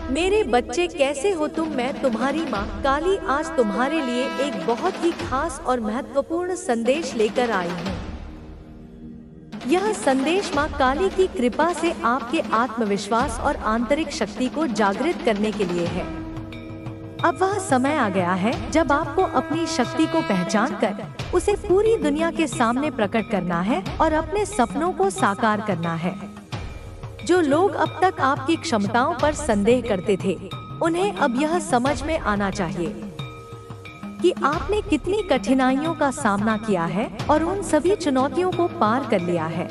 मेरे बच्चे कैसे हो तुम? मैं तुम्हारी माँ काली आज तुम्हारे लिए एक बहुत ही खास और महत्वपूर्ण संदेश लेकर आई हूँ। यह संदेश माँ काली की कृपा से आपके आत्मविश्वास और आंतरिक शक्ति को जागृत करने के लिए है। अब वह समय आ गया है जब आपको अपनी शक्ति को पहचान कर उसे पूरी दुनिया के सामने प्रकट करना है और अपने सपनों को साकार करना है। जो लोग अब तक आपकी क्षमताओं पर संदेह करते थे, उन्हें अब यह समझ में आना चाहिए कि आपने कितनी कठिनाइयों का सामना किया है और उन सभी चुनौतियों को पार कर लिया है।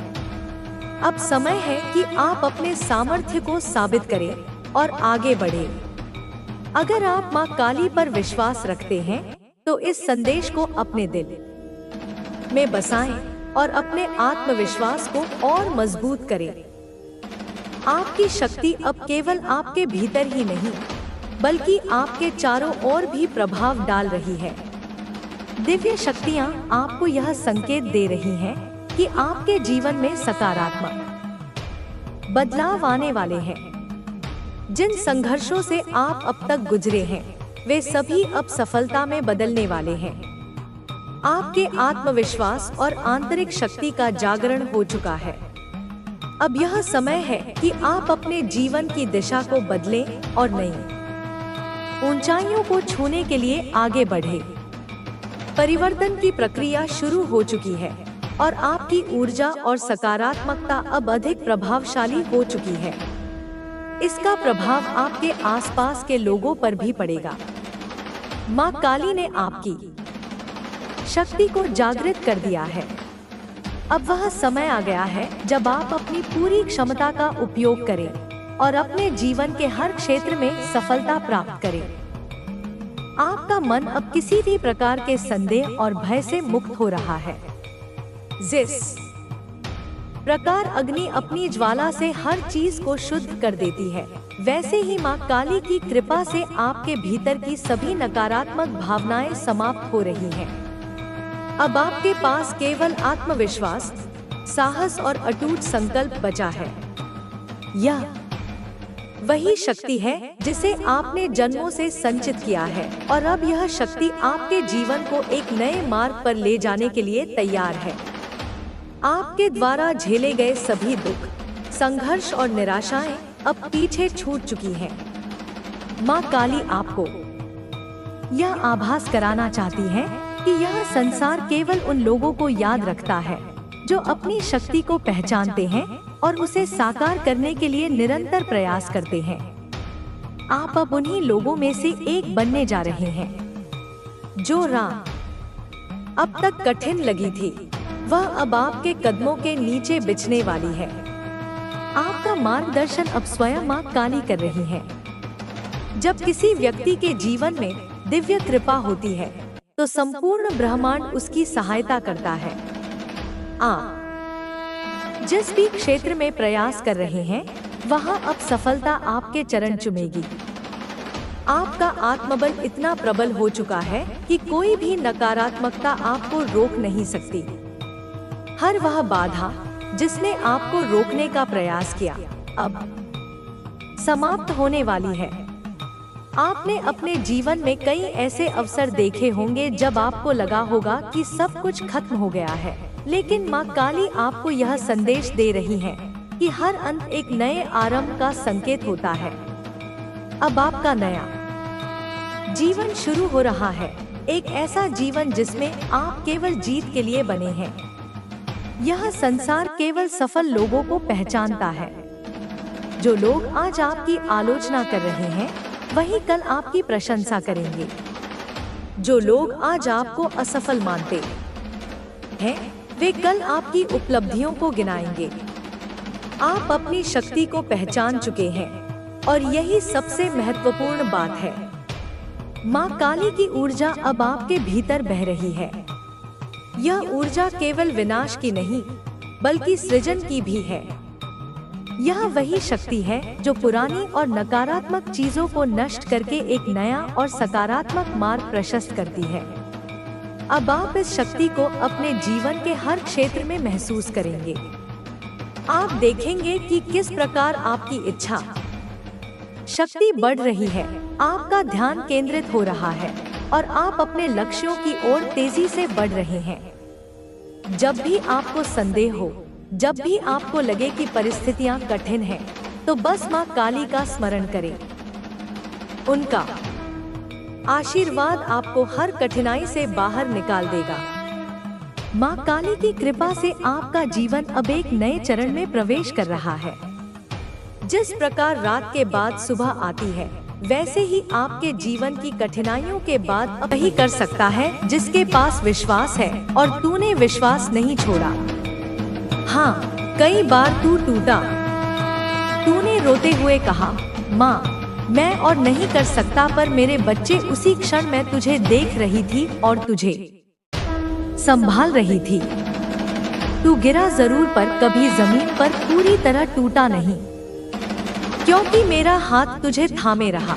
अब समय है कि आप अपने सामर्थ्य को साबित करें और आगे बढ़ें। अगर आप माँ काली पर विश्वास रखते हैं, तो इस संदेश को अपने दिल में बसाएं और अपने आत्मविश्वास को और मजबूत करें। आपकी शक्ति अब केवल आपके भीतर ही नहीं, बल्कि आपके चारों ओर भी प्रभाव डाल रही है। दिव्य शक्तियाँ आपको यह संकेत दे रही हैं कि आपके जीवन में सकारात्मक बदलाव आने वाले हैं। जिन संघर्षों से आप अब तक गुजरे हैं, वे सभी अब सफलता में बदलने वाले हैं। आपके आत्मविश्वास और आंतरिक शक्ति का जागरण हो चुका है। अब यह समय है कि आप अपने जीवन की दिशा को बदलें और नई ऊंचाइयों को छूने के लिए आगे बढ़ें। परिवर्तन की प्रक्रिया शुरू हो चुकी है और आपकी ऊर्जा और सकारात्मकता अब अधिक प्रभावशाली हो चुकी है। इसका प्रभाव आपके आसपास के लोगों पर भी पड़ेगा। माँ काली ने आपकी शक्ति को जागृत कर दिया है। अब वह समय आ गया है जब आप अपनी पूरी क्षमता का उपयोग करें और अपने जीवन के हर क्षेत्र में सफलता प्राप्त करें। आपका मन अब किसी भी प्रकार के संदेह और भय से मुक्त हो रहा है। जिस प्रकार अग्नि अपनी ज्वाला से हर चीज को शुद्ध कर देती है, वैसे ही माँ काली की कृपा से आपके भीतर की सभी नकारात्मक भावनाएं समाप्त हो रही हैं। अब आपके पास केवल आत्मविश्वास, साहस और अटूट संकल्प बचा है। यह वही शक्ति है जिसे आपने जन्मों से संचित किया है और अब यह शक्ति आपके जीवन को एक नए मार्ग पर ले जाने के लिए तैयार है। आपके द्वारा झेले गए सभी दुख, संघर्ष और निराशाएं अब पीछे छूट चुकी हैं। माँ काली आपको यह आभास कराना चाहती है कि यह संसार केवल उन लोगों को याद रखता है जो अपनी शक्ति को पहचानते हैं और उसे साकार करने के लिए निरंतर प्रयास करते हैं। आप अब उन्हीं लोगों में से एक बनने जा रहे हैं। जो राह अब तक कठिन लगी थी, वह अब आपके कदमों के नीचे बिछने वाली है। आपका मार्गदर्शन अब स्वयं माँ काली कर रही है। जब किसी व्यक्ति के जीवन में दिव्य कृपा होती है, तो संपूर्ण ब्रह्मांड उसकी सहायता करता है। आप जिस भी क्षेत्र में प्रयास कर रहे हैं, वहां अब सफलता आपके चरण चूमेगी। आपका आत्मबल इतना प्रबल हो चुका है कि कोई भी नकारात्मकता आपको रोक नहीं सकती। हर वह बाधा जिसने आपको रोकने का प्रयास किया, अब समाप्त होने वाली है। आपने अपने जीवन में कई ऐसे अवसर देखे होंगे जब आपको लगा होगा कि सब कुछ खत्म हो गया है, लेकिन माँ काली आपको यह संदेश दे रही है कि हर अंत एक नए आरंभ का संकेत होता है। अब आपका नया जीवन शुरू हो रहा है, एक ऐसा जीवन जिसमें आप केवल जीत के लिए बने हैं। यह संसार केवल सफल लोगों को पहचानता है। जो लोग आज आपकी आलोचना कर रहे हैं, वही कल आपकी प्रशंसा करेंगे। जो लोग आज आपको असफल मानते हैं, वे कल आपकी उपलब्धियों को गिनाएंगे। आप अपनी शक्ति को पहचान चुके हैं और यही सबसे महत्वपूर्ण बात है। माँ काली की ऊर्जा अब आपके भीतर बह रही है। यह ऊर्जा केवल विनाश की नहीं, बल्कि सृजन की भी है। यह वही शक्ति है जो पुरानी और नकारात्मक चीजों को नष्ट करके एक नया और सकारात्मक मार्ग प्रशस्त करती है। अब आप इस शक्ति को अपने जीवन के हर क्षेत्र में महसूस करेंगे। आप देखेंगे कि किस प्रकार आपकी इच्छा, शक्ति बढ़ रही है, आपका ध्यान केंद्रित हो रहा है और आप अपने लक्ष्यों की ओर तेजी से बढ़ रहे हैं। जब भी आपको संदेह हो, जब भी आपको लगे कि परिस्थितियां कठिन हैं, तो बस माँ काली का स्मरण करें। उनका आशीर्वाद आपको हर कठिनाई से बाहर निकाल देगा। माँ काली की कृपा से आपका जीवन अब एक नए चरण में प्रवेश कर रहा है। जिस प्रकार रात के बाद सुबह आती है, वैसे ही आपके जीवन की कठिनाइयों के बाद अब वही कर सकता है जिसके पास विश्वास है, और तूने विश्वास नहीं छोड़ा। हाँ, कई बार तू टूटा। तूने रोते हुए कहा, माँ मैं और नहीं कर सकता, पर मेरे बच्चे उसी क्षण मैं तुझे देख रही थी और तुझे संभाल रही थी। तू गिरा जरूर, पर कभी जमीन पर पूरी तरह टूटा नहीं, क्योंकि मेरा हाथ तुझे थामे रहा।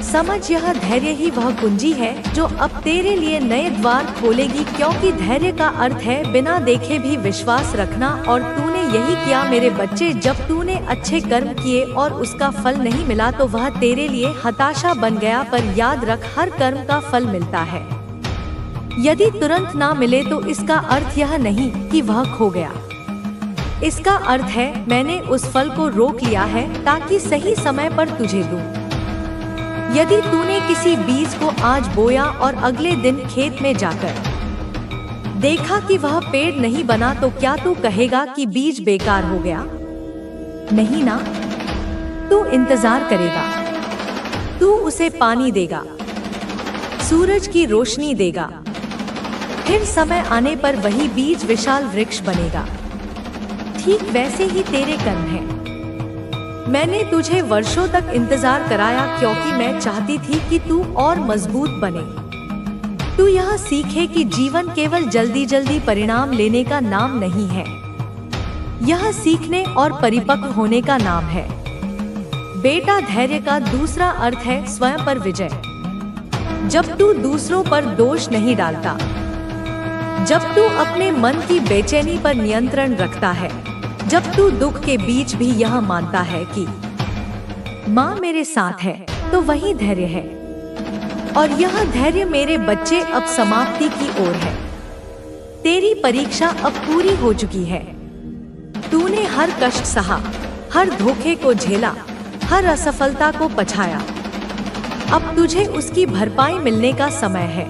समझ, यह धैर्य ही वह कुंजी है जो अब तेरे लिए नए द्वार खोलेगी, क्योंकि धैर्य का अर्थ है बिना देखे भी विश्वास रखना, और तूने यही किया मेरे बच्चे। जब तूने अच्छे कर्म किए और उसका फल नहीं मिला तो वह तेरे लिए हताशा बन गया, पर याद रख, हर कर्म का फल मिलता है। यदि तुरंत ना मिले तो इसका अर्थ यह नहीं कि वह खो गया। इसका अर्थ है मैंने उस फल को रोक लिया है ताकि सही समय पर तुझे दूं। यदि तूने किसी बीज को आज बोया और अगले दिन खेत में जाकर देखा कि वह पेड़ नहीं बना, तो क्या तू कहेगा कि बीज बेकार हो गया? नहीं ना, तू इंतजार करेगा, तू उसे पानी देगा, सूरज की रोशनी देगा, फिर समय आने पर वही बीज विशाल वृक्ष बनेगा। ठीक वैसे ही तेरे कर्म हैं। मैंने तुझे वर्षों तक इंतजार कराया, क्योंकि मैं चाहती थी कि तू और मजबूत बने। तू यह सीखे कि जीवन केवल जल्दी जल्दी परिणाम लेने का नाम नहीं है, यह सीखने और परिपक्व होने का नाम है। बेटा, धैर्य का दूसरा अर्थ है स्वयं पर विजय। जब तू दूसरों पर दोष नहीं डालता, जब तू अपने मन की बेचैनी पर नियंत्रण रखता है, जब तू दुख के बीच भी यह मानता है कि माँ मेरे साथ है, तो वही धैर्य है। और यह धैर्य मेरे बच्चे अब समाप्ति की ओर है। तेरी परीक्षा अब पूरी हो चुकी है। तूने हर कष्ट सहा, हर धोखे को झेला, हर असफलता को पछाया। अब तुझे उसकी भरपाई मिलने का समय है।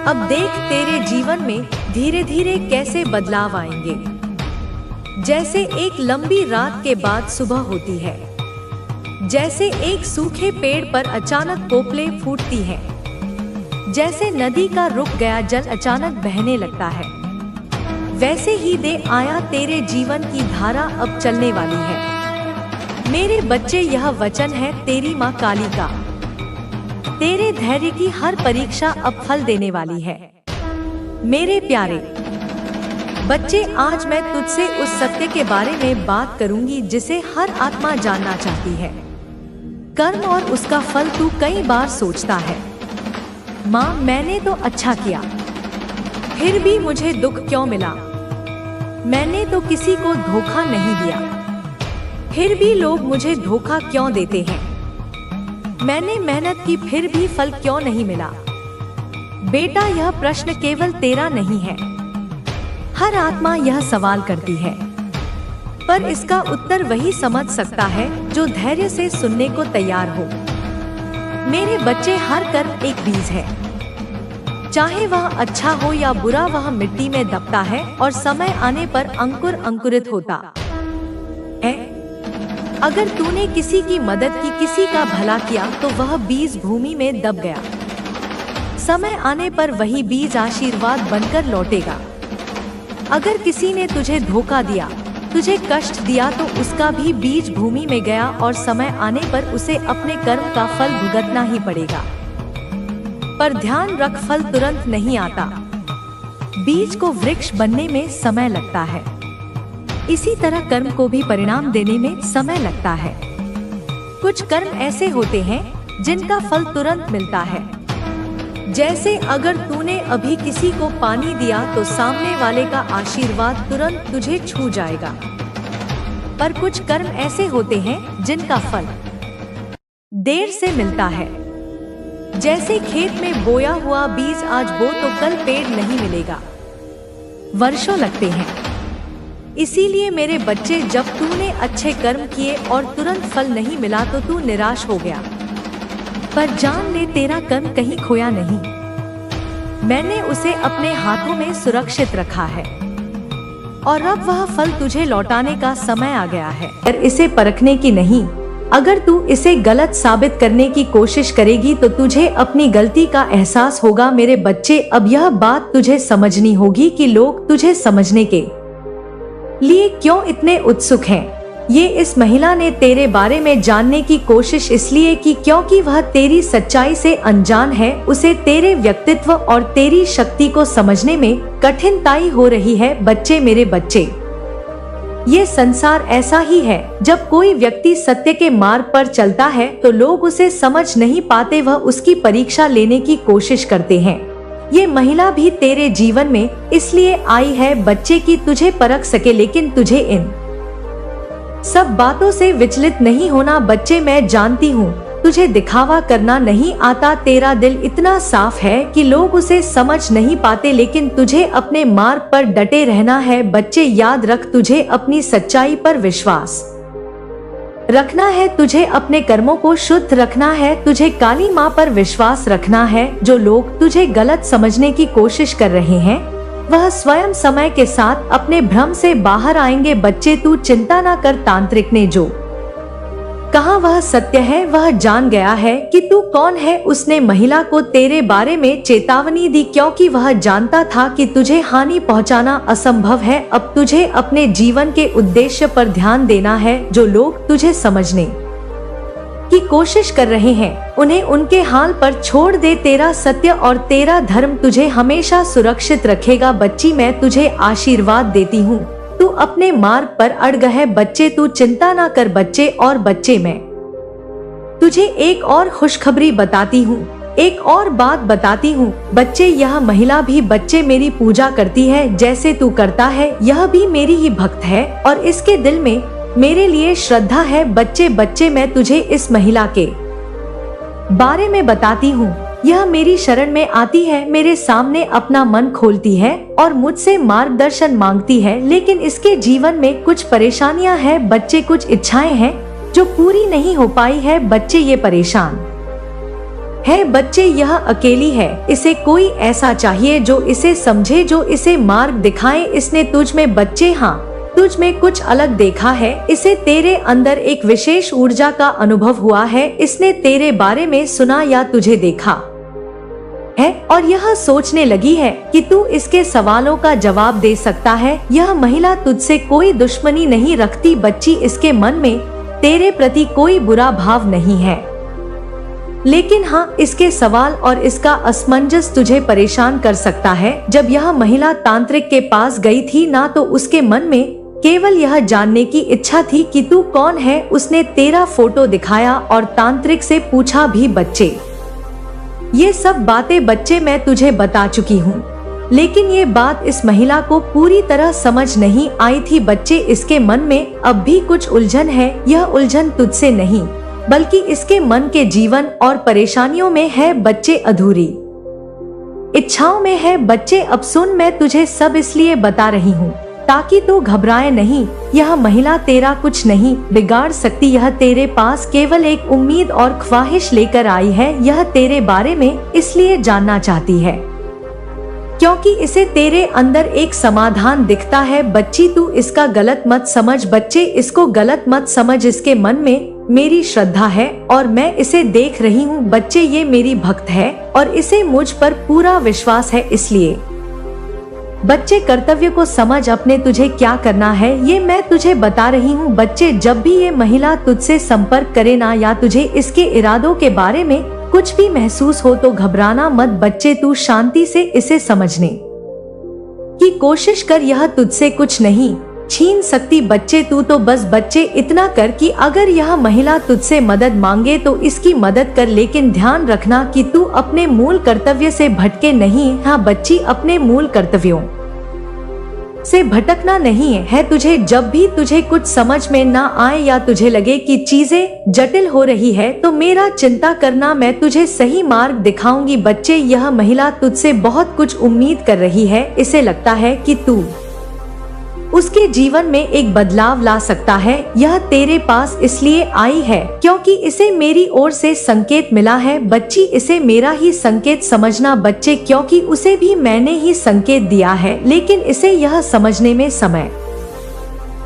अब देख तेरे जीवन में धीरे धीरे कैसे बदलाव आएंगे। जैसे एक लंबी रात के बाद सुबह होती है, जैसे एक सूखे पेड़ पर अचानक पोपलें फूटती हैं, जैसे नदी का रुक गया जल अचानक बहने लगता है, वैसे ही दे आया तेरे जीवन की धारा अब चलने वाली है। मेरे बच्चे, यह वचन है तेरी माँ काली का। तेरे धैर्य की हर परीक्षा अब फल देने वाली है। मेरे प्यारे बच्चे, आज मैं तुझसे उस सत्य के बारे में बात करूंगी जिसे हर आत्मा जानना चाहती है। कर्म और उसका फल तू कई बार सोचता है, माँ मैंने तो अच्छा किया, फिर भी मुझे दुख क्यों मिला? मैंने तो किसी को धोखा नहीं दिया, फिर भी लोग मुझे धोखा क्यों देते हैं? मैंने मेहनत की फिर भी फल क्यों नहीं मिला? बेटा, यह प्रश्न केवल तेरा नहीं है, हर आत्मा यह सवाल करती है, पर इसका उत्तर वही समझ सकता है जो धैर्य से सुनने को तैयार हो। मेरे बच्चे, हर कर्म एक बीज है, चाहे वह अच्छा हो या बुरा, वह मिट्टी में दबता है और समय आने पर अंकुर अंकुरित होता है। अगर तूने किसी की मदद की, किसी का भला किया, तो वह बीज भूमि में दब गया। समय आने पर वही बीज आशीर्वाद बनकर लौटेगा। अगर किसी ने तुझे धोखा दिया, तुझे कष्ट दिया, तो उसका भी बीज भूमि में गया और समय आने पर उसे अपने कर्म का फल भुगतना ही पड़ेगा। पर ध्यान रख, फल तुरंत नहीं आता। बीज को वृक्ष बनने में समय लगता है। इसी तरह कर्म को भी परिणाम देने में समय लगता है। कुछ कर्म ऐसे होते हैं जिनका फल तुरंत मिलता है। जैसे अगर तूने अभी किसी को पानी दिया तो सामने वाले का आशीर्वाद तुरंत तुझे छू जाएगा। पर कुछ कर्म ऐसे होते हैं जिनका फल देर से मिलता है। जैसे खेत में बोया हुआ बीज आज बो तो कल पेड़ नहीं मिलेगा, वर्षों लगते हैं। इसीलिए मेरे बच्चे, जब तूने अच्छे कर्म किए और तुरंत फल नहीं मिला तो तू निराश हो गया, पर जान ले तेरा कर्म कहीं खोया नहीं। मैंने उसे अपने हाथों में सुरक्षित रखा है और अब वह फल तुझे लौटाने का समय आ गया है। पर इसे परखने की नहीं, अगर तू इसे गलत साबित करने की कोशिश करेगी तो तुझे अपनी गलती का एहसास होगा। मेरे बच्चे, अब यह बात तुझे समझनी होगी कि लोग तुझे समझने के लिए क्यों इतने उत्सुक हैं। ये इस महिला ने तेरे बारे में जानने की कोशिश इसलिए की क्योंकि वह तेरी सच्चाई से अनजान है। उसे तेरे व्यक्तित्व और तेरी शक्ति को समझने में कठिनाई हो रही है। बच्चे, मेरे बच्चे, ये संसार ऐसा ही है। जब कोई व्यक्ति सत्य के मार्ग पर चलता है तो लोग उसे समझ नहीं पाते, वह उसकी परीक्षा लेने की कोशिश करते हैं। ये महिला भी तेरे जीवन में इसलिए आई है बच्चे की तुझे परख सके, लेकिन तुझे इन सब बातों से विचलित नहीं होना। बच्चे, मैं जानती हूँ तुझे दिखावा करना नहीं आता, तेरा दिल इतना साफ है कि लोग उसे समझ नहीं पाते, लेकिन तुझे अपने मार्ग पर डटे रहना है। बच्चे, याद रख, तुझे अपनी सच्चाई पर विश्वास रखना है, तुझे अपने कर्मों को शुद्ध रखना है, तुझे काली माँ पर विश्वास रखना है। जो लोग तुझे गलत समझने की कोशिश कर रहे हैं वह स्वयं समय के साथ अपने भ्रम से बाहर आएंगे। बच्चे, तू चिंता ना कर, तांत्रिक ने जो कहा वह सत्य है। वह जान गया है कि तू कौन है। उसने महिला को तेरे बारे में चेतावनी दी क्योंकि वह जानता था कि तुझे हानि पहुंचाना असंभव है। अब तुझे अपने जीवन के उद्देश्य पर ध्यान देना है। जो लोग तुझे समझने की कोशिश कर रहे हैं उन्हें उनके हाल पर छोड़ दे। तेरा सत्य और तेरा धर्म तुझे हमेशा सुरक्षित रखेगा। बच्ची, मैं तुझे आशीर्वाद देती हूँ, तू अपने मार्ग पर अड़ग है। बच्चे, तू चिंता ना कर। बच्चे, और बच्चे, मैं तुझे एक और खुशखबरी बताती हूँ, एक और बात बताती हूँ। बच्चे, यह महिला भी बच्चे मेरी पूजा करती है जैसे तू करता है। यह भी मेरी ही भक्त है और इसके दिल में मेरे लिए श्रद्धा है। बच्चे, मैं तुझे इस महिला के बारे में बताती हूँ। यह मेरी शरण में आती है, मेरे सामने अपना मन खोलती है और मुझसे मार्गदर्शन मांगती है, लेकिन इसके जीवन में कुछ परेशानियां हैं। बच्चे, कुछ इच्छाएं हैं जो पूरी नहीं हो पाई है। बच्चे, ये परेशान है। बच्चे, यह अकेली है, इसे कोई ऐसा चाहिए जो इसे समझे, जो इसे मार्ग दिखाए। इसने तुझ में, बच्चे, हाँ, तुझ में कुछ अलग देखा है। इसे तेरे अंदर एक विशेष ऊर्जा का अनुभव हुआ है। इसने तेरे बारे में सुना या तुझे देखा है और यह सोचने लगी है कि तू इसके सवालों का जवाब दे सकता है। यह महिला तुझसे कोई दुश्मनी नहीं रखती। बच्ची, इसके मन में तेरे प्रति कोई बुरा भाव नहीं है, लेकिन हाँ, इसके सवाल और इसका असमंजस तुझे परेशान कर सकता है। जब यह महिला तांत्रिक के पास गई थी ना, तो उसके मन में केवल यह जानने की इच्छा थी कि तू कौन है। उसने तेरा फोटो दिखाया और तांत्रिक से पूछा भी। बच्चे, ये सब बातें बच्चे मैं तुझे बता चुकी हूँ, लेकिन ये बात इस महिला को पूरी तरह समझ नहीं आई थी। बच्चे, इसके मन में अब भी कुछ उलझन है। यह उलझन तुझसे नहीं बल्कि इसके मन के जीवन और परेशानियों में है। बच्चे, अधूरी इच्छाओं में है। बच्चे, अब सुन, मैं तुझे सब इसलिए बता रही हूँ ताकि तू घबराए नहीं। यह महिला तेरा कुछ नहीं बिगाड़ सकती। यह तेरे पास केवल एक उम्मीद और ख्वाहिश लेकर आई है। यह तेरे बारे में इसलिए जानना चाहती है क्योंकि इसे तेरे अंदर एक समाधान दिखता है। बच्ची, तू इसका गलत मत समझ। बच्चे, इसको गलत मत समझ। इसके मन में मेरी श्रद्धा है और मैं इसे देख रही हूँ। बच्चे, ये मेरी भक्त है और इसे मुझ पर पूरा विश्वास है। इसलिए बच्चे, कर्तव्य को समझ, अपने तुझे क्या करना है ये मैं तुझे बता रही हूँ। बच्चे, जब भी ये महिला तुझसे संपर्क करे ना या तुझे इसके इरादों के बारे में कुछ भी महसूस हो तो घबराना मत। बच्चे, तू शांति से इसे समझने की कोशिश कर। यह तुझसे कुछ नहीं छीन सकती। बच्चे, तू तो बच्चे इतना कर कि अगर यह महिला तुझसे मदद मांगे तो इसकी मदद कर, लेकिन ध्यान रखना कि तू अपने मूल कर्तव्य से भटके नहीं। हाँ बच्ची, अपने मूल कर्तव्यों से भटकना नहीं है तुझे। जब भी तुझे कुछ समझ में ना आए या तुझे लगे कि चीजें जटिल हो रही है तो मेरा चिंता करना, मैं तुझे सही मार्ग दिखाऊंगी। बच्चे, यह महिला तुझसे बहुत कुछ उम्मीद कर रही है। इसे लगता है कि तू उसके जीवन में एक बदलाव ला सकता है। यह तेरे पास इसलिए आई है क्योंकि इसे मेरी ओर से संकेत मिला है। बच्ची, इसे मेरा ही संकेत समझना बच्चे, क्योंकि उसे भी मैंने ही संकेत दिया है, लेकिन इसे यह समझने में समय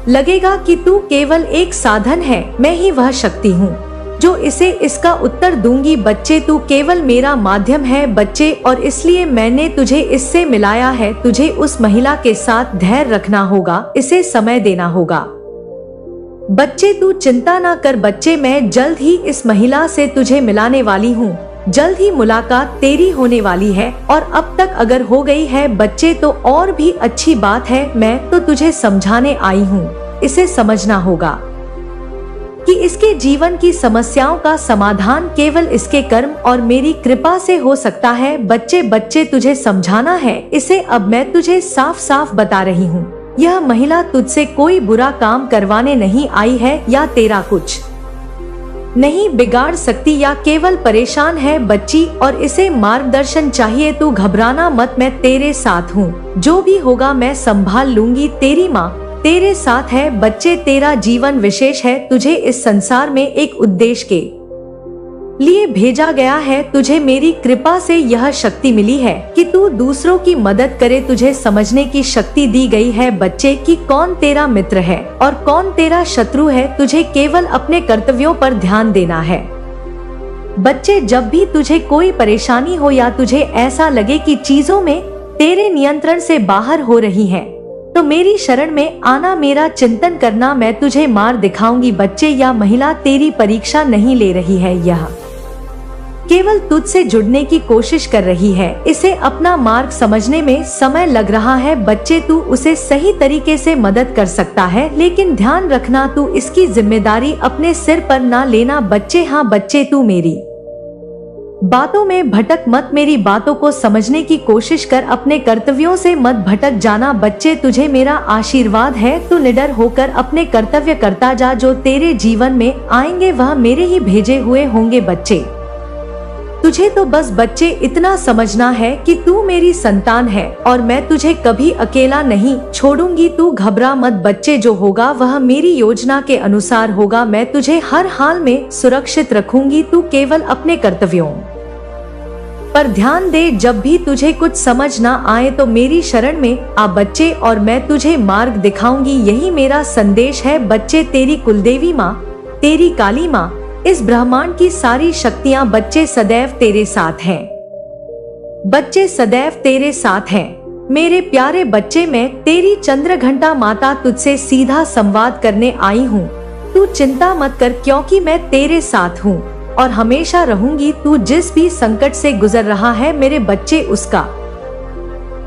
लगेगा कि तू केवल एक साधन है, मैं ही वह शक्ति हूँ जो इसे इसका उत्तर दूंगी। बच्चे, तू केवल मेरा माध्यम है बच्चे, और इसलिए मैंने तुझे इससे मिलाया है। तुझे उस महिला के साथ धैर्य रखना होगा, इसे समय देना होगा। बच्चे, तू चिंता ना कर बच्चे, मैं जल्द ही इस महिला से तुझे मिलाने वाली हूँ। जल्द ही मुलाकात तेरी होने वाली है, और अब तक अगर हो गई है बच्चे तो और भी अच्छी बात है। मैं तो तुझे समझाने आई हूँ, इसे समझना होगा कि इसके जीवन की समस्याओं का समाधान केवल इसके कर्म और मेरी कृपा से हो सकता है। बच्चे, तुझे समझाना है इसे। अब मैं तुझे साफ साफ बता रही हूँ, यह महिला तुझसे कोई बुरा काम करवाने नहीं आई है या तेरा कुछ नहीं बिगाड़ सकती या केवल परेशान है बच्ची, और इसे मार्गदर्शन चाहिए। तू घबराना मत, मैं तेरे साथ हूँ। जो भी होगा मैं संभाल लूंगी। तेरी माँ तेरे साथ है बच्चे। तेरा जीवन विशेष है, तुझे इस संसार में एक उद्देश्य के लिए भेजा गया है। तुझे मेरी कृपा से यह शक्ति मिली है कि तू दूसरों की मदद करे। तुझे समझने की शक्ति दी गई है बच्चे कि कौन तेरा मित्र है और कौन तेरा शत्रु है। तुझे केवल अपने कर्तव्यों पर ध्यान देना है बच्चे। जब भी तुझे कोई परेशानी हो या तुझे ऐसा लगे कि चीजों में तेरे नियंत्रण से बाहर हो रही है, तो मेरी शरण में आना, मेरा चिंतन करना, मैं तुझे मार्ग दिखाऊंगी बच्चे। यह महिला तेरी परीक्षा नहीं ले रही है, यह केवल तुझसे जुड़ने की कोशिश कर रही है। इसे अपना मार्ग समझने में समय लग रहा है बच्चे। तू उसे सही तरीके से मदद कर सकता है, लेकिन ध्यान रखना तू इसकी जिम्मेदारी अपने सिर पर ना लेना बच्चे। हाँ बच्चे, तू मेरी बातों में भटक मत, मेरी बातों को समझने की कोशिश कर, अपने कर्तव्यों से मत भटक जाना बच्चे। तुझे मेरा आशीर्वाद है, तू निडर होकर अपने कर्तव्य करता जा। जो तेरे जीवन में आएंगे वह मेरे ही भेजे हुए होंगे बच्चे। तुझे तो बस बच्चे इतना समझना है कि तू मेरी संतान है और मैं तुझे कभी अकेला नहीं छोड़ूंगी। तू घबरा मत बच्चे, जो होगा वह मेरी योजना के अनुसार होगा। मैं तुझे हर हाल में सुरक्षित रखूंगी। तू केवल अपने कर्तव्यों पर ध्यान दे। जब भी तुझे कुछ समझ ना आए तो मेरी शरण में आ बच्चे, और मैं तुझे मार्ग दिखाऊंगी। यही मेरा संदेश है बच्चे। तेरी कुलदेवी माँ, तेरी काली माँ, इस ब्रह्मांड की सारी शक्तियां बच्चे सदैव तेरे साथ हैं। बच्चे सदैव तेरे साथ हैं। मेरे प्यारे बच्चे, मैं तेरी चंद्र घंटा माता तुझसे सीधा संवाद करने आई हूँ। तू चिंता मत कर, क्योंकि मैं तेरे साथ हूँ और हमेशा रहूंगी। तू जिस भी संकट से गुजर रहा है मेरे बच्चे, उसका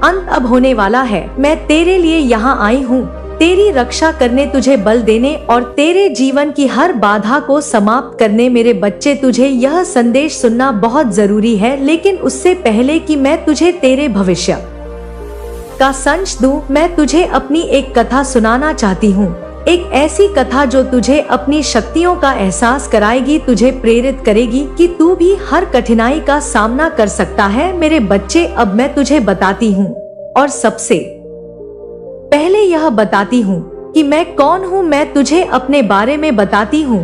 अंत अब होने वाला है। मैं तेरे लिए यहाँ आई हूँ, तेरी रक्षा करने, तुझे बल देने और तेरे जीवन की हर बाधा को समाप्त करने। मेरे बच्चे, तुझे यह संदेश सुनना बहुत जरूरी है, लेकिन उससे पहले कि मैं तुझे तेरे भविष्य का संच दूं, मैं तुझे अपनी एक कथा सुनाना चाहती हूँ। एक ऐसी कथा जो तुझे अपनी शक्तियों का एहसास कराएगी, तुझे प्रेरित करेगी कि तू भी हर कठिनाई का सामना कर सकता है। मेरे बच्चे, अब मैं तुझे बताती हूँ, और सबसे पहले यह बताती हूँ कि मैं कौन हूँ। मैं तुझे अपने बारे में बताती हूँ।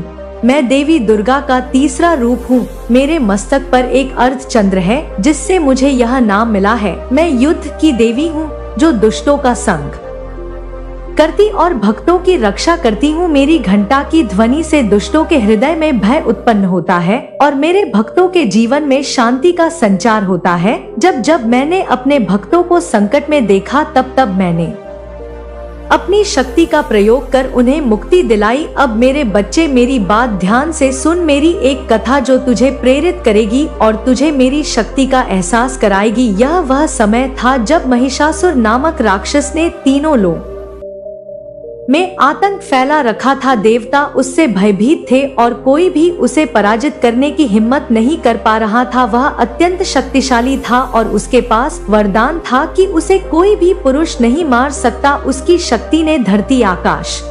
मैं देवी दुर्गा का तीसरा रूप हूँ। मेरे मस्तक पर एक अर्धचंद्र है, जिससे मुझे यह नाम मिला है। मैं युद्ध की देवी हूँ, जो दुष्टों का संग करती और भक्तों की रक्षा करती हूँ। मेरी घंटा की ध्वनि से दुष्टों के हृदय में भय उत्पन्न होता है और मेरे भक्तों के जीवन में शांति का संचार होता है। जब जब मैंने अपने भक्तों को संकट में देखा, तब तब मैंने अपनी शक्ति का प्रयोग कर उन्हें मुक्ति दिलाई। अब मेरे बच्चे, मेरी बात ध्यान से सुन। मेरी एक कथा जो तुझे प्रेरित करेगी और तुझे मेरी शक्ति का एहसास कराएगी। यह वह समय था जब महिषासुर नामक राक्षस ने तीनों में आतंक फैला रखा था। देवता उससे भयभीत थे और कोई भी उसे पराजित करने की हिम्मत नहीं कर पा रहा था। वह अत्यंत शक्तिशाली था और उसके पास वरदान था कि उसे कोई भी पुरुष नहीं मार सकता। उसकी शक्ति ने धरती, आकाश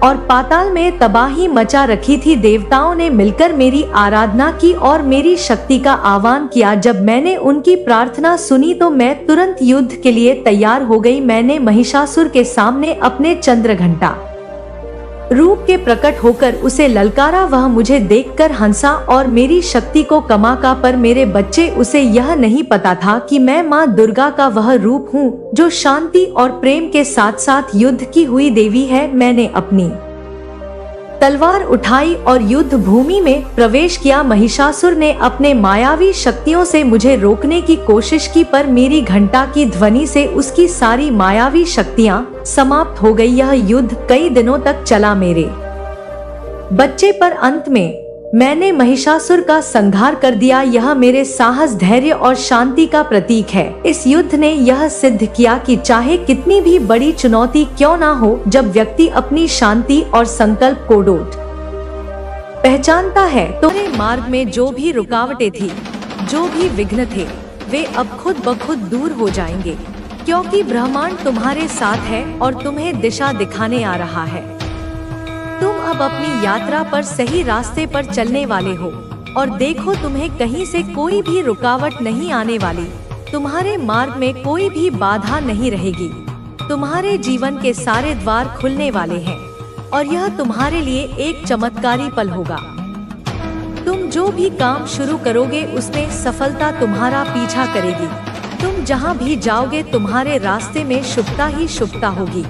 और पाताल में तबाही मचा रखी थी। देवताओं ने मिलकर मेरी आराधना की और मेरी शक्ति का आह्वान किया। जब मैंने उनकी प्रार्थना सुनी तो मैं तुरंत युद्ध के लिए तैयार हो गई। मैंने महिषासुर के सामने अपने चंद्रघंटा रूप के प्रकट होकर उसे ललकारा। वह मुझे देखकर हंसा और मेरी शक्ति को कमाका, पर मेरे बच्चे, उसे यह नहीं पता था कि मैं माँ दुर्गा का वह रूप हूँ जो शांति और प्रेम के साथ साथ युद्ध की हुई देवी है। मैंने अपनी तलवार उठाई और युद्ध भूमि में प्रवेश किया। महिषासुर ने अपने मायावी शक्तियों से मुझे रोकने की कोशिश की, पर मेरी घंटा की ध्वनि से उसकी सारी मायावी शक्तियां समाप्त हो गई। यह युद्ध कई दिनों तक चला मेरे बच्चे, पर अंत में मैंने महिषासुर का संहार कर दिया। यह मेरे साहस, धैर्य और शांति का प्रतीक है। इस युद्ध ने यह सिद्ध किया कि चाहे कितनी भी बड़ी चुनौती क्यों ना हो, जब व्यक्ति अपनी शांति और संकल्प को डोट पहचानता है तो मेरे मार्ग में जो भी रुकावटें थी, जो भी विघ्न थे, वे अब खुद ब खुद दूर हो जाएंगे, क्योंकि ब्रह्मांड तुम्हारे साथ है और तुम्हें दिशा दिखाने आ रहा है। तुम अब अपनी यात्रा पर सही रास्ते पर चलने वाले हो और देखो, तुम्हें कहीं से कोई भी रुकावट नहीं आने वाली। तुम्हारे मार्ग में कोई भी बाधा नहीं रहेगी। तुम्हारे जीवन के सारे द्वार खुलने वाले हैं और यह तुम्हारे लिए एक चमत्कारी पल होगा। तुम जो भी काम शुरू करोगे उसमें सफलता तुम्हारा पीछा करेगी। तुम जहाँ भी जाओगे तुम्हारे रास्ते में शुभता ही शुभता होगी।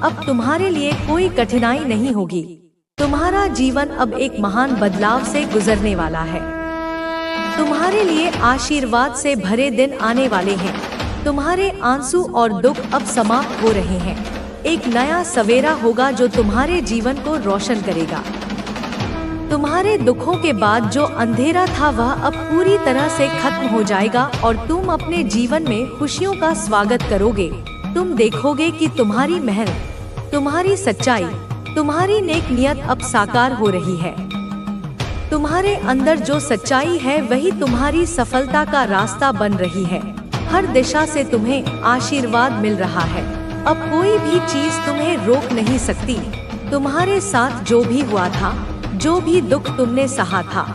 अब तुम्हारे लिए कोई कठिनाई नहीं होगी। तुम्हारा जीवन अब एक महान बदलाव से गुजरने वाला है। तुम्हारे लिए आशीर्वाद से भरे दिन आने वाले हैं। तुम्हारे आंसू और दुख अब समाप्त हो रहे हैं। एक नया सवेरा होगा जो तुम्हारे जीवन को रोशन करेगा। तुम्हारे दुखों के बाद जो अंधेरा था वह अब पूरी तरह से खत्म हो जाएगा और तुम अपने जीवन में खुशियों का स्वागत करोगे। तुम देखोगे कि तुम्हारी मेहनत, तुम्हारी सच्चाई, तुम्हारी नेक नियत अब साकार हो रही है। तुम्हारे अंदर जो सच्चाई है वही तुम्हारी सफलता का रास्ता बन रही है। हर दिशा से तुम्हें आशीर्वाद मिल रहा है। अब कोई भी चीज तुम्हें रोक नहीं सकती। तुम्हारे साथ जो भी हुआ था, जो भी दुख तुमने सहा था,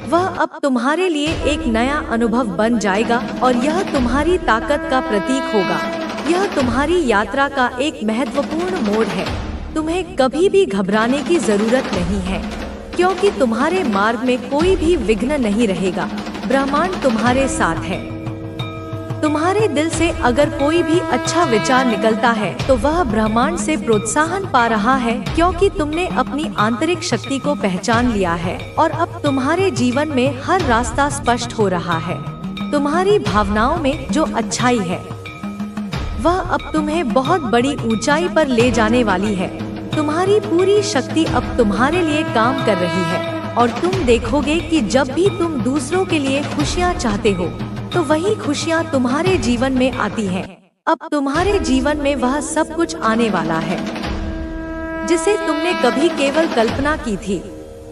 वह अब तुम्हारे लिए एक नया अनुभव बन जाएगा और यह तुम्हारी ताकत का प्रतीक होगा। यह तुम्हारी यात्रा का एक महत्वपूर्ण मोड़ है। तुम्हें कभी भी घबराने की जरूरत नहीं है, क्योंकि तुम्हारे मार्ग में कोई भी विघ्न नहीं रहेगा। ब्रह्मांड तुम्हारे साथ है। तुम्हारे दिल से अगर कोई भी अच्छा विचार निकलता है तो वह ब्रह्मांड से प्रोत्साहन पा रहा है, क्योंकि तुमने अपनी आंतरिक शक्ति को पहचान लिया है और अब तुम्हारे जीवन में हर रास्ता स्पष्ट हो रहा है। तुम्हारी भावनाओं में जो अच्छाई है वह अब तुम्हें बहुत बड़ी ऊंचाई पर ले जाने वाली है। तुम्हारी पूरी शक्ति अब तुम्हारे लिए काम कर रही है और तुम देखोगे कि जब भी तुम दूसरों के लिए खुशियाँ चाहते हो तो वही खुशियाँ तुम्हारे जीवन में आती हैं। अब तुम्हारे जीवन में वह सब कुछ आने वाला है जिसे तुमने कभी केवल कल्पना की थी।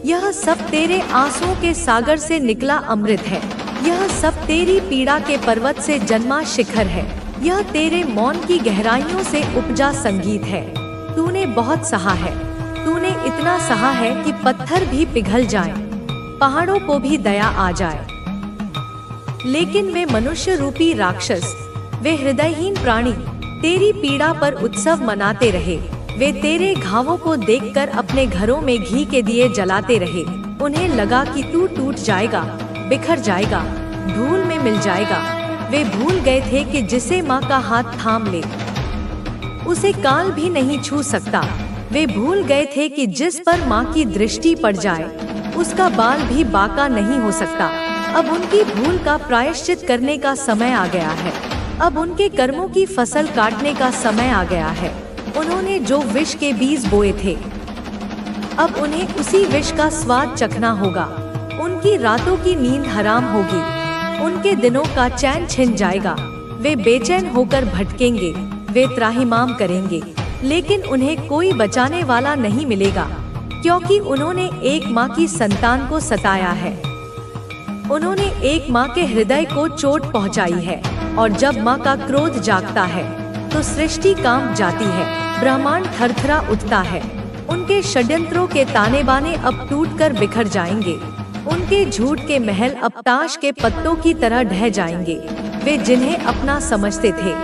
यह सब तेरे आंसुओं के सागर से निकला अमृत है। यह सब तेरी पीड़ा के पर्वत से जन्मा शिखर है। यह तेरे मौन की गहराइयों से उपजा संगीत है। तूने बहुत सहा है। तूने इतना सहा है कि पत्थर भी पिघल जाएं, पहाड़ों को भी दया आ जाए, लेकिन वे मनुष्य रूपी राक्षस, वे हृदयहीन प्राणी तेरी पीड़ा पर उत्सव मनाते रहे। वे तेरे घावों को देखकर अपने घरों में घी के दिए जलाते रहे। उन्हें लगा कि तू टूट जाएगा, बिखर जाएगा, धूल में मिल जाएगा। वे भूल गए थे कि जिसे माँ का हाथ थाम ले उसे काल भी नहीं छू सकता। वे भूल गए थे कि जिस पर माँ की दृष्टि पड़ जाए उसका बाल भी बांका नहीं हो सकता। अब उनकी भूल का प्रायश्चित करने का समय आ गया है। अब उनके कर्मों की फसल काटने का समय आ गया है। उन्होंने जो विष के बीज बोए थे अब उन्हें उसी विष का स्वाद चखना होगा। उनकी रातों की नींद हराम होगी। उनके दिनों का चैन छिन जाएगा। वे बेचैन होकर भटकेंगे, वे त्राहिमाम करेंगे। लेकिन उन्हें कोई बचाने वाला नहीं मिलेगा, क्योंकि उन्होंने एक माँ की संतान को सताया है। उन्होंने एक माँ के हृदय को चोट पहुँचाई है, और जब माँ का क्रोध जागता है तो सृष्टि कांप जाती है, ब्रह्मांड थरथरा उठता है। उनके षड्यंत्रों के ताने बाने अब टूटकर बिखर जाएंगे। उनके झूठ के महल अब ताश के पत्तों की तरह ढह जाएंगे। वे जिन्हें अपना समझते थे,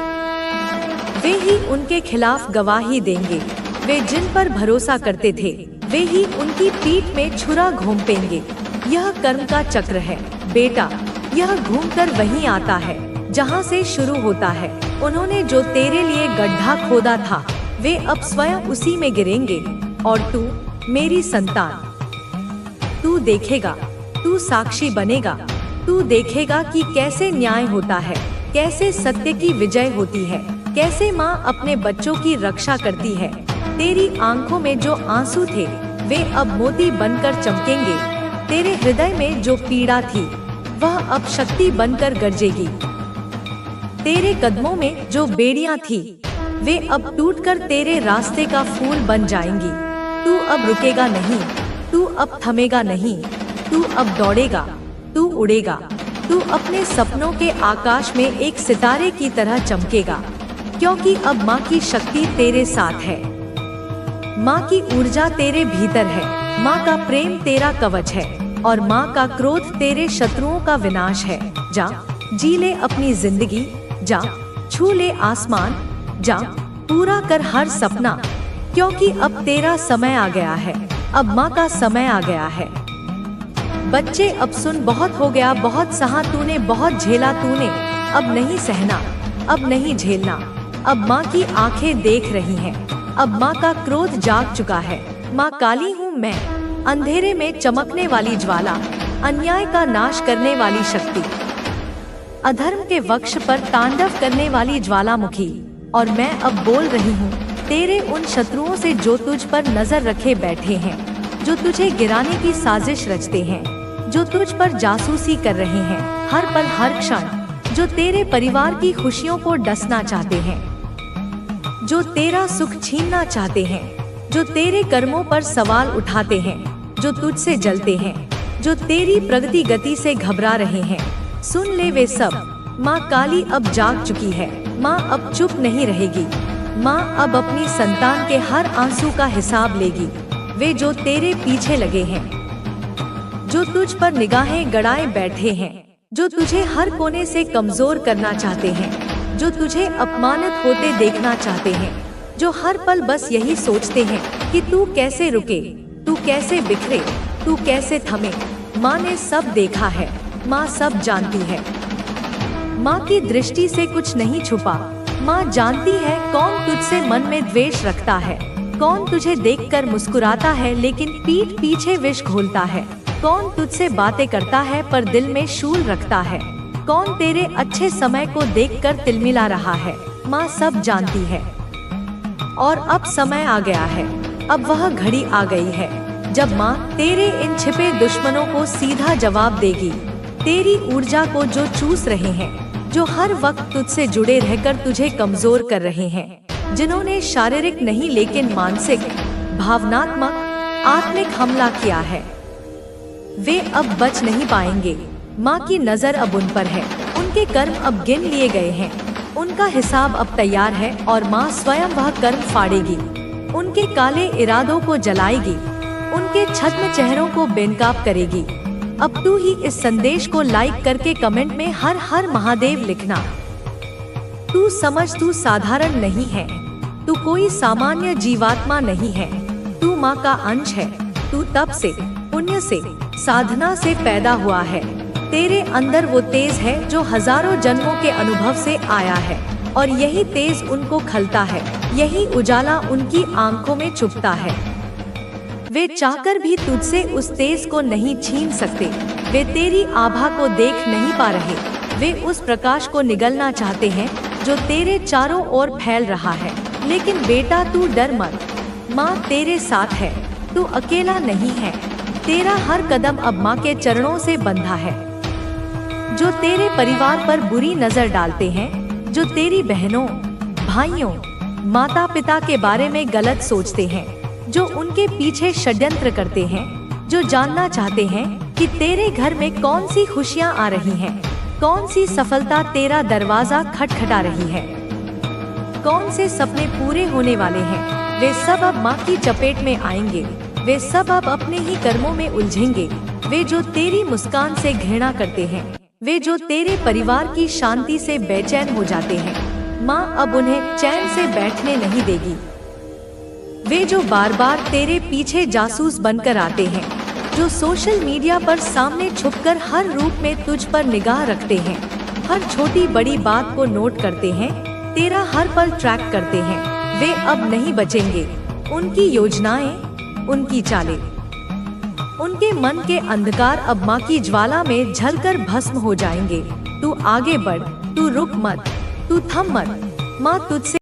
वे ही उनके खिलाफ गवाही देंगे। वे जिन पर भरोसा करते थे, वे ही उनकी पीठ में छुरा घोंपेंगे। यह कर्म का चक्र है बेटा, यह घूमकर वहीं आता है जहाँ से शुरू होता है। उन्होंने जो तेरे लिए गड्ढा खोदा था, वे अब स्वयं उसी में गिरेंगे। और तू मेरी संतान, तू देखेगा, तू साक्षी बनेगा। तू देखेगा कि कैसे न्याय होता है, कैसे सत्य की विजय होती है, कैसे माँ अपने बच्चों की रक्षा करती है। तेरी आंखों में जो आंसू थे, वे अब मोती बनकर चमकेंगे। तेरे हृदय में जो पीड़ा थी, वह अब शक्ति बनकर गरजेगी। तेरे कदमों में जो बेड़ियां थी, वे अब टूटकर तेरे रास्ते का फूल बन जाएंगी। तू अब रुकेगा नहीं, तू अब थमेगा नहीं, तू अब दौड़ेगा, तू उड़ेगा। तू अपने सपनों के आकाश में एक सितारे की तरह चमकेगा, क्योंकि अब माँ की शक्ति तेरे साथ है। माँ की ऊर्जा तेरे भीतर है। माँ का प्रेम तेरा कवच है, और माँ का क्रोध तेरे शत्रुओं का विनाश है। जा जी ले अपनी जिंदगी, जा छू ले आसमान, जा पूरा कर हर सपना, क्योंकि अब तेरा समय आ गया है। अब माँ का समय आ गया है। बच्चे अब सुन, बहुत हो गया, बहुत सहा तूने, बहुत झेला तूने। अब नहीं सहना, अब नहीं झेलना। अब माँ की आंखें देख रही हैं। अब माँ का क्रोध जाग चुका है। माँ काली हूँ मैं, अंधेरे में चमकने वाली ज्वाला, अन्याय का नाश करने वाली शक्ति, अधर्म के वक्ष पर तांडव करने वाली ज्वालामुखी। और मैं अब बोल रही हूँ तेरे उन शत्रुओं से जो तुझ पर नजर रखे बैठे हैं, जो तुझे गिराने की साजिश रचते हैं, जो तुझ पर जासूसी कर रहे हैं हर पल हर क्षण, जो तेरे परिवार की खुशियों को डसना चाहते हैं, जो तेरा सुख छीनना चाहते हैं, जो तेरे कर्मों पर सवाल उठाते हैं, जो तुझसे जलते हैं, जो तेरी प्रगति गति से घबरा रहे हैं। सुन ले वे सब, माँ काली अब जाग चुकी है। माँ अब चुप नहीं रहेगी। माँ अब अपनी संतान के हर आंसू का हिसाब लेगी। वे जो तेरे पीछे लगे हैं, जो तुझ पर निगाहें गड़ाए बैठे हैं, जो तुझे हर कोने से कमजोर करना चाहते हैं, जो तुझे अपमानित होते देखना चाहते हैं, जो हर पल बस यही सोचते हैं कि तू कैसे रुके, तू कैसे बिखरे, तू कैसे थमे। माँ ने सब देखा है, माँ सब जानती है। माँ की दृष्टि से कुछ नहीं छुपा। माँ जानती है कौन तुझसे मन में द्वेष रखता है, कौन तुझे देखकर मुस्कुराता है लेकिन पीठ पीछे विष घोलता है, कौन तुझसे बातें करता है पर दिल में शूल रखता है, कौन तेरे अच्छे समय को देखकर तिलमिला रहा है। माँ सब जानती है। और अब समय आ गया है, अब वह घड़ी आ गई है जब माँ तेरे इन छिपे दुश्मनों को सीधा जवाब देगी। तेरी ऊर्जा को जो चूस रहे हैं, जो हर वक्त तुझसे जुड़े रहकर तुझे कमजोर कर रहे हैं, जिन्होंने शारीरिक नहीं लेकिन मानसिक, भावनात्मक, आत्मिक हमला किया है, वे अब बच नहीं पाएंगे। माँ की नजर अब उन पर है। उनके कर्म अब गिन लिए गए हैं। उनका हिसाब अब तैयार है और माँ स्वयं वह कर्म फाड़ेगी। उनके काले इरादों को जलाएगी, उनके छद्म चेहरों को बेनकाब करेगी। अब तू ही इस संदेश को लाइक करके कमेंट में हर हर महादेव लिखना। तू समझ, तू साधारण नहीं है, तू कोई सामान्य जीवात्मा नहीं है। तू माँ का अंश है। तू तप से, पुण्य से, साधना से पैदा हुआ है। तेरे अंदर वो तेज है जो हजारों जन्मों के अनुभव से आया है, और यही तेज उनको खलता है, यही उजाला उनकी आंखों में छुपता है। वे चाहकर भी तुझसे उस तेज को नहीं छीन सकते। वे तेरी आभा को देख नहीं पा रहे। वे उस प्रकाश को निगलना चाहते हैं जो तेरे चारों ओर फैल रहा है। लेकिन बेटा तू डर मत, माँ तेरे साथ है। तू अकेला नहीं है। तेरा हर कदम अब माँ के चरणों से बंधा है। जो तेरे परिवार पर बुरी नजर डालते हैं, जो तेरी बहनों, भाइयों, माता पिता के बारे में गलत सोचते हैं, जो उनके पीछे षड्यंत्र करते हैं, जो जानना चाहते हैं कि तेरे घर में कौन सी खुशियाँ आ रही हैं, कौन सी सफलता तेरा दरवाजा खटखटा रही है, कौन से सपने पूरे होने वाले हैं। वे सब अब माँ की चपेट में आएंगे। वे सब अब अपने ही कर्मों में उलझेंगे। वे जो तेरी मुस्कान से घृणा करते हैं, वे जो तेरे परिवार की शांति से बेचैन हो जाते हैं, माँ अब उन्हें चैन से बैठने नहीं देगी। वे जो बार बार तेरे पीछे जासूस बनकर आते हैं, जो सोशल मीडिया पर सामने छुपकर हर रूप में तुझ पर निगाह रखते हैं, हर छोटी बड़ी बात को नोट करते हैं, तेरा हर पल ट्रैक करते हैं, वे अब नहीं बचेंगे। उनकी योजनाएं, उनकी चालें, उनके मन के अंधकार अब माँ की ज्वाला में जलकर भस्म हो जाएंगे। तू आगे बढ़, तू रुक मत, तू थम मत। माँ तुझसे